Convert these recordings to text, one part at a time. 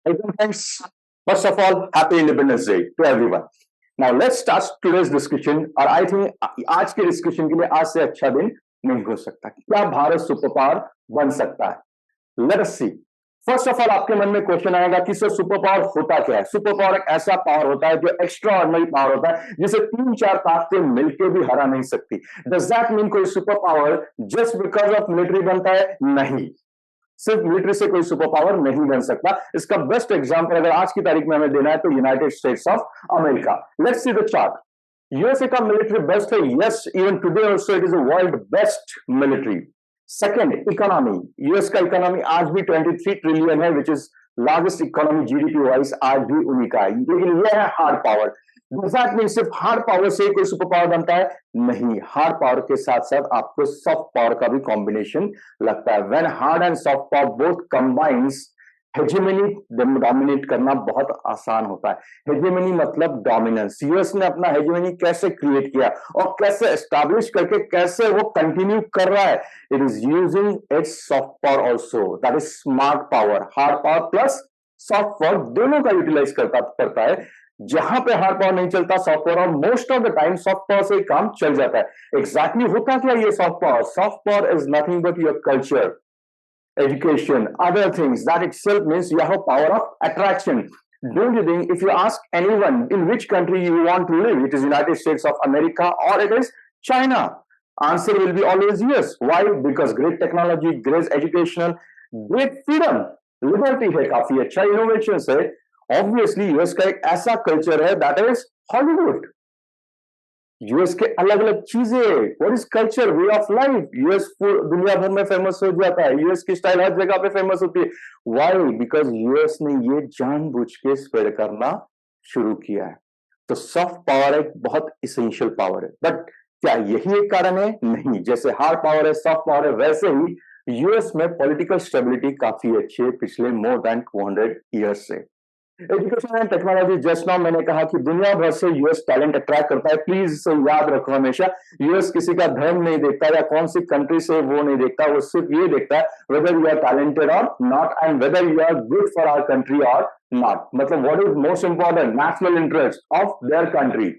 Welcome, friends. First of all, happy Independence Day to everyone. Now let's start today's discussion. और I think आज के discussion के लिए आज से अच्छा दिन नहीं हो सकता। क्या भारत सुपर पावर बन सकता है? Let us see. First of all आपके मन में क्वेश्चन आएगा कि सर सुपर पावर होता क्या है? सुपर पावर एक ऐसा पावर होता है जो एक्स्ट्रा ऑर्डिनरी पावर होता है जिसे तीन चार ताकतें मिलकर भी हरा नहीं सकती। डज दैट मीन कोई super power just because of military बनता है? नहीं, सिर्फ मिलिट्री से कोई सुपर पावर नहीं बन सकता। इसका बेस्ट एग्जांपल अगर आज की तारीख में हमें देना है तो United states of America. Let's see the chart. USA का मिलिट्री बेस्ट है, yes, even today also it is a world best military. Second, economy. US का इकोनॉमी आज भी 23 ट्रिलियन है, which is largest economy GDP wise आज भी उन्हीं का है। लेकिन यह है हार्ड पावर। में सिर्फ हार्ड पावर से कोई सुपर पावर बनता है? नहीं, हार्ड पावर के साथ साथ आपको सॉफ्ट पावर का भी कॉम्बिनेशन लगता है। When hard and soft power both combines, hegemony dominate करना बहुत आसान होता है। हेजेमनी मतलब डोमिनेंस। यूएस ने अपना हेजेमनी कैसे क्रिएट किया और कैसे एस्टैब्लिश करके कैसे वो कंटिन्यू कर रहा है? It is using its soft power also, that is smart power. Hard power plus soft power दोनों का यूटिलाइज करता है। जहां पे हार्ड पावर नहीं चलता, सॉफ्ट पावर, और most of the time soft power से काम चल जाता है। एग्जैक्टली होता क्या ये soft power? Soft power is nothing but your culture, education, other things. That itself means you have a power of attraction. Don't you think if you ask anyone in which country you want to live, it is United States of America or it is China, answer will be always yes. Why? Because great technology, great educational, great freedom, liberty है, काफी अच्छा innovations है। Obviously US का एक ऐसा culture है that is Hollywood. US के अलग अलग चीजें, what is culture, way of life. US दुनिया भर में फेमस हो जाता है। यूएस की स्टाइल हर जगह पे फेमस होती है। व्हाई? बिकॉज यूएस ने ये जानबूझ के स्प्रेड करना शुरू किया है। तो सॉफ्ट पावर एक बहुत इसेंशियल पावर है। बट क्या यही एक कारण है? नहीं। जैसे हार्ड पावर है, सॉफ्ट पावर है, वैसे ही यूएस में पॉलिटिकल स्टेबिलिटी काफी अच्छी है पिछले मोर देन 200 ईयर्स से। Education and technology, just now मैंने कहा कि दुनिया भर से यूएस टैलेंट अट्रैक्ट करता है। प्लीज इसे याद रखो हमेशा, यूएस किसी का धर्म नहीं देखता या कौन सी कंट्री से वो नहीं देखता। वो सिर्फ ये देखता है वेदर यू आर टैलेंटेड और not and whether you are good for our country और नॉट। मतलब what is most important, national interest of their country.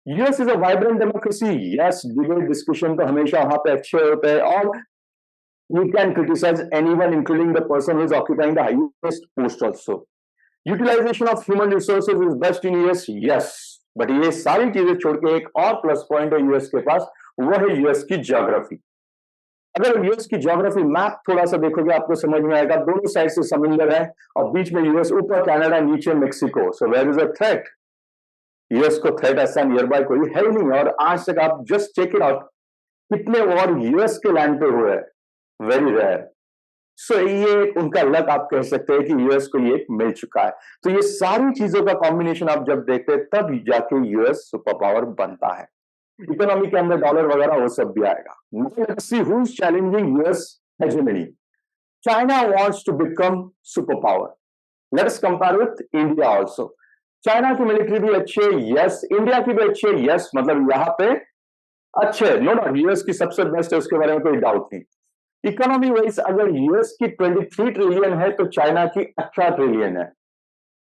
US is a vibrant democracy, yes. Debate discussion तो हमेशा वहां पे अच्छे होते हैं और you can criticize anyone including the person who is occupying the highest post also. Utilization of human resources is best in US, yes. But ये सारी चीजें छोड़ के एक और प्लस पॉइंट है यूएस के पास, वो है यूएस की ज्योग्राफी। अगर यूएस की ज्योग्राफी मैप थोड़ा सा देखोगे आपको समझ में आएगा, दोनों साइड से समुद्र है और बीच में यूएस, ऊपर कनाडा, नीचे Mexico. So where is a threat? US को थ्रेट ऐसा नियर बाय कोई है ही नहीं। और आज तक आप जस्ट चेक इट आउट, कितने वॉर यूएस के लैंड पे हुए हैं, वेरी रेयर। सो ये उनका लक आप कह सकते हैं कि यूएस को ये मिल चुका है। तो ये सारी चीजों का कॉम्बिनेशन आप जब देखते हैं तब जाके यूएस सुपर पावर बनता है। इकोनॉमी के अंदर डॉलर वगैरह वो सब भी आएगा। See who is challenging US hegemony. China wants to become super power. Let us compare with India also. China की मिलिट्री भी अच्छी है, यस। इंडिया की भी अच्छी है, यस। मतलब यहाँ पे अच्छे, नो डाउट यूएस की सबसे बेस्ट है, उसके बारे में कोई डाउट नहीं। इकोनॉमी वाइज अगर यूएस की 23 ट्रिलियन है तो चाइना की 18 ट्रिलियन है।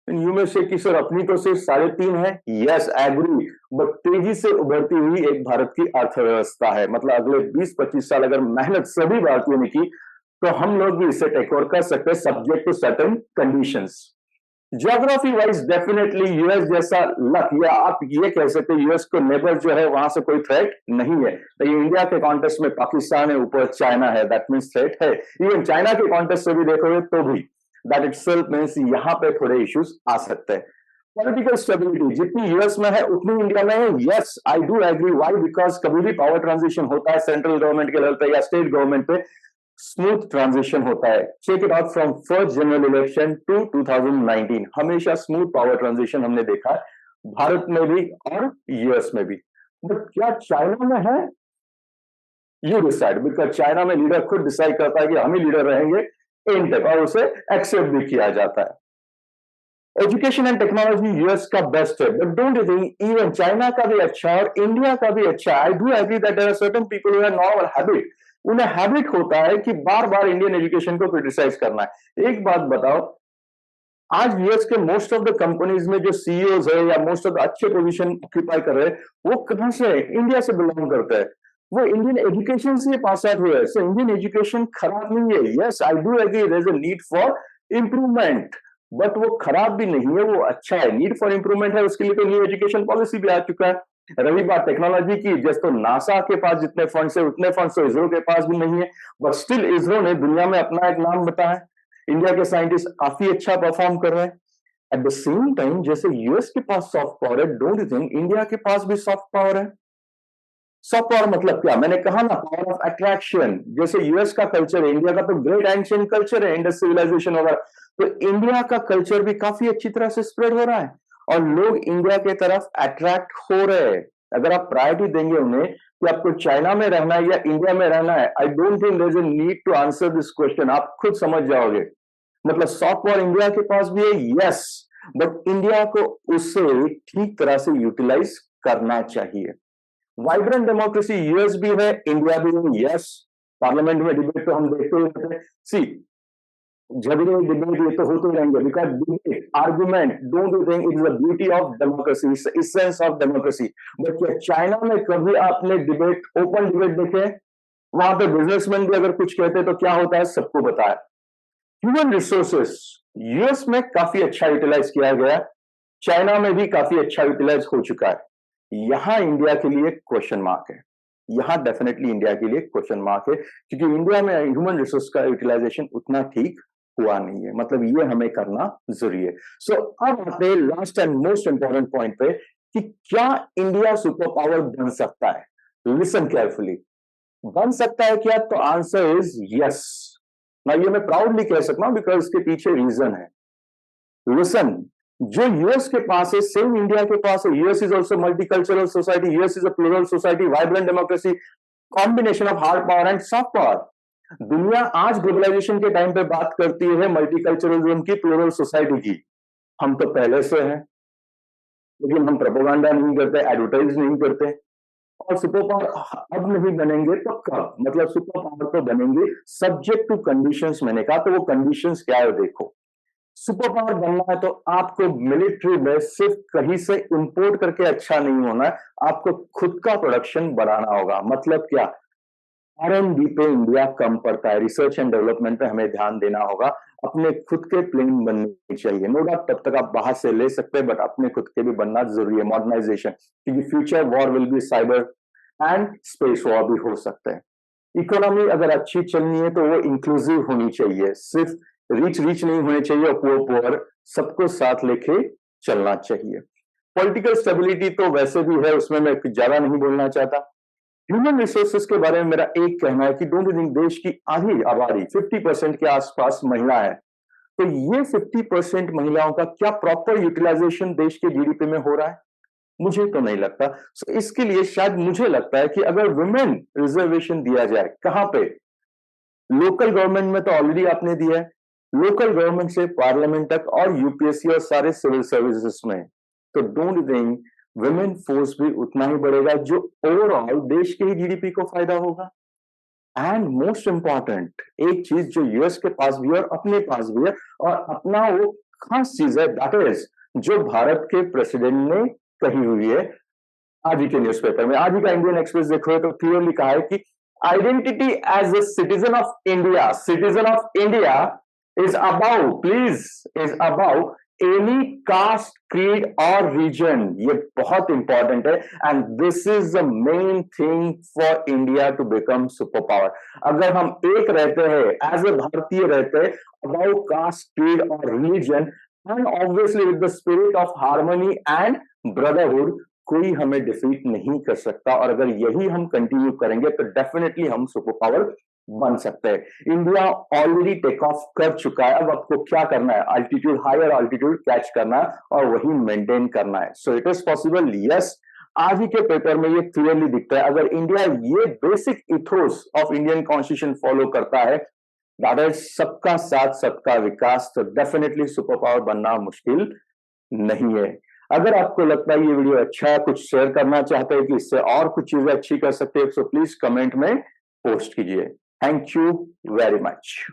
यू में से कि सर अपनी तो सिर्फ 3.5 है, यस एग्री। बट तेजी से उभरती हुई एक भारत की अर्थव्यवस्था है। मतलब अगले 20-25 साल अगर मेहनत सभी भारतीयों ने की तो हम लोग भी इसे टेक ओवर कर सकते हैं, subject to certain conditions. Geography wise definitely US जैसा लक, या आप ये कह सकते हैं यूएस को नेबर जो है वहां से कोई थ्रेट नहीं है। तो ये इंडिया के कॉन्टेक्स्ट में पाकिस्तान है, ऊपर चाइना है, दैट मीन्स थ्रेट है। इवन चाइना के कॉन्टेक्स्ट से भी देखोगे तो भी दैट इटसेल्फ मीन्स यहाँ पे थोड़े इश्यूज आ सकते हैं। पॉलिटिकल स्टेबिलिटी जितनी यूएस में है उतनी इंडिया में है, yes I do agree. Why? Because कभी भी पावर ट्रांजिशन होता है सेंट्रल गवर्नमेंट के लेवल पे या स्टेट गवर्नमेंट पे, स्मूथ ट्रांजिशन होता है। Check it out from first general election to 2019, हमेशा स्मूथ पावर ट्रांजिशन हमने देखा है, भारत में भी और यूएस में भी। बट क्या चाइना में है? यू डिसाइड, बिकॉज चाइना में लीडर खुद डिसाइड करता है कि हम ही लीडर रहेंगे इन तक, और उसे एक्सेप्ट भी किया जाता है। एजुकेशन एंड टेक्नोलॉजी यूएस का बेस्ट है, but don't you think even China का भी अच्छा है और इंडिया का भी अच्छा है? I do agree that there are certain people who have normal habit, उन्हें हैबिट होता है कि बार बार इंडियन एजुकेशन को क्रिटिसाइज करना है। एक बात बताओ, आज यूएस के मोस्ट ऑफ द कंपनीज में जो सीईओज है या मोस्ट ऑफ द अच्छे पोजीशन ऑक्यूपाई कर रहे हैं, वो कहां से है? इंडिया से बिलोंग करते हैं। वो इंडियन एजुकेशन से पास आउट हुए हैं। सो इंडियन एजुकेशन खराब नहीं है। Yes, I do agree there is a need for improvement, but वो खराब भी नहीं है, वो अच्छा है। नीड फॉर इम्प्रूवमेंट है, उसके लिए तो न्यू एजुकेशन पॉलिसी भी आ चुका है। रही बात टेक्नोलॉजी की, जैसे तो नासा के पास जितने फंड्स है उतने फंड्स तो इसरो के पास भी नहीं है, बट स्टिल इसरो ने दुनिया में अपना एक नाम बताया। इंडिया के साइंटिस्ट काफी अच्छा परफॉर्म कर रहे हैं। एट द सेम टाइम जैसे यूएस के पास सॉफ्ट पावर है, डोंट यू थिंक इंडिया के पास भी सॉफ्ट पावर है? सॉफ्ट पावर मतलब क्या? मैंने कहा ना, पावर ऑफ अट्रैक्शन। जैसे यूएस का कल्चर है, इंडिया का तो ग्रेट एंशिएंट कल्चर है, इंडस सिविलाइजेशन वगैरह, तो इंडिया का कल्चर भी काफी अच्छी तरह से स्प्रेड हो रहा है और लोग इंडिया के तरफ अट्रैक्ट हो रहे हैं। अगर आप प्रायोरिटी देंगे उन्हें कि आपको चाइना में रहना है या इंडिया में रहना है, I don't think there is a need to answer this question. आप खुद समझ जाओगे। मतलब सॉफ्ट पावर इंडिया के पास भी है, यस, बट इंडिया को उसे ठीक तरह से यूटिलाइज करना चाहिए। वाइब्रेंट डेमोक्रेसी यूएस भी है, इंडिया भी है, यस। पार्लियामेंट में डिबेट तो हम देखते ही रहते हैं। सी, झगड़े डिबेट ये तो होते रहेंगे, because debate argument, don't you think it is the beauty of democracy, essence of democracy? But क्या चाइना में कभी आपने डिबेट, ओपन डिबेट देखे? वहां पे बिजनेसमैन भी अगर कुछ कहते हैं तो क्या होता है, सबको पता है। ह्यूमन रिसोर्सेस यूएस में काफी अच्छा यूटिलाइज किया गया, चाइना में भी काफी अच्छा यूटिलाइज हो चुका है। यहां इंडिया के लिए क्वेश्चन मार्क है। यहां डेफिनेटली इंडिया के लिए क्वेश्चन मार्क है, क्योंकि इंडिया में ह्यूमन रिसोर्स का यूटिलाइजेशन उतना ठीक हुआ नहीं है। मतलब ये हमें करना जरूरी है। सो अब आते हैं last and most important point पे कि क्या इंडिया सुपर पावर बन सकता है? लिसन केयरफुली, बन सकता है क्या? तो आंसर इज यस। ना ये मैं प्राउडली कह सकता हूं बिकॉज इसके पीछे रीजन है। लिसन, जो यूएस के पास है सेम इंडिया के पास है। US is also multicultural society, US is a plural society, vibrant democracy, combination of hard power and soft power. दुनिया आज ग्लोबलाइजेशन के टाइम पे बात करती है मल्टीकल्चरलिज्म की, प्लूरल सोसाइटी की। हम तो पहले से हैं, लेकिन हम प्रोपेगेंडा नहीं करते, एडवर्टाइज नहीं करते। और सुपर पावर अब नहीं बनेंगे तो कब? मतलब सुपर पावर तो बनेंगे सब्जेक्ट टू कंडीशंस। मैंने कहा तो वो कंडीशंस क्या है देखो। सुपर पावर बनना है तो आपको मिलिट्री में सिर्फ कहीं से इंपोर्ट करके अच्छा नहीं होना है, आपको खुद का प्रोडक्शन बढ़ाना होगा। मतलब क्या? R&D पे इंडिया कम पड़ता है, रिसर्च एंड डेवलपमेंट पे हमें ध्यान देना होगा। अपने खुद के प्लेन बनने चाहिए। नो डाउट तब तक आप बाहर से ले सकते हैं, बट अपने खुद के भी बनना जरूरी है। मॉडर्नाइजेशन, क्योंकि future war will be cyber and space war भी हो सकते हैं। इकोनॉमी अगर अच्छी चलनी है तो वो इंक्लूसिव होनी चाहिए, सिर्फ रिच रिच नहीं होने चाहिए और पुअर पुअर, सबको साथ लेके चलना चाहिए। पॉलिटिकल स्टेबिलिटी तो वैसे भी है, उसमें मैं कुछ ज्यादा नहीं बोलना चाहता। ह्यूमन रिसोर्सेज के बारे में मेरा एक कहना है कि डोंट यू थिंक देश की आधी आबादी 50% के आसपास महिला है, तो ये 50% महिलाओं का क्या प्रॉपर यूटिलाइजेशन देश के जीडीपी में हो रहा है? मुझे तो नहीं लगता। So, इसके लिए शायद मुझे लगता है कि अगर वुमेन रिजर्वेशन दिया जाए, कहां पे? लोकल गवर्नमेंट में तो ऑलरेडी आपने दिया है, लोकल गवर्नमेंट से पार्लियामेंट तक और यूपीएससी और सारे सिविल सर्विसेज में, तो डोंट थिंक वुमेन फोर्स भी उतना ही बढ़ेगा, जो ओवरऑल देश के ही जीडीपी को फायदा होगा। एंड मोस्ट इंपॉर्टेंट एक चीज जो यूएस के पास भी है और अपने पास भी है, और अपना वो खास चीज है, दैट इज जो भारत के प्रेसिडेंट ने कही हुई है आज ही के न्यूज़पेपर में। आज ही का इंडियन एक्सप्रेस देखो तो क्लियरली कहा है कि identity as a citizen of India is above, please, is above any caste, creed और रीजन। ये बहुत इंपॉर्टेंट है and this is the main thing for India to become super power. अगर हम एक रहते हैं, एज ए भारतीय रहते हैं, अबाउ कास्ट, क्रीड और religion, and obviously with the spirit of harmony and brotherhood, कोई हमें डिफीट नहीं कर सकता। और अगर यही हम कंटिन्यू करेंगे तो डेफिनेटली हम सुपर पावर बन सकते हैं। इंडिया ऑलरेडी टेक ऑफ कर चुका है, अब आपको क्या करना है? अल्टीट्यूड, हायर अल्टीट्यूड कैच करना है और वही मेंटेन करना है। So it is possible, yes. आज ही के पेपर में ये क्लियरली दिखता है। अगर इंडिया ये basic ethos of Indian constitution follow करता है, दैट इज सबका साथ सबका विकास, तो डेफिनेटली सुपर पावर बनना मुश्किल नहीं है। अगर आपको लगता है ये वीडियो अच्छा है, कुछ शेयर करना चाहते हैं कि इससे और कुछ चीजें अच्छी कर सकते हैं, सो प्लीज कमेंट में पोस्ट कीजिए। Thank you very much.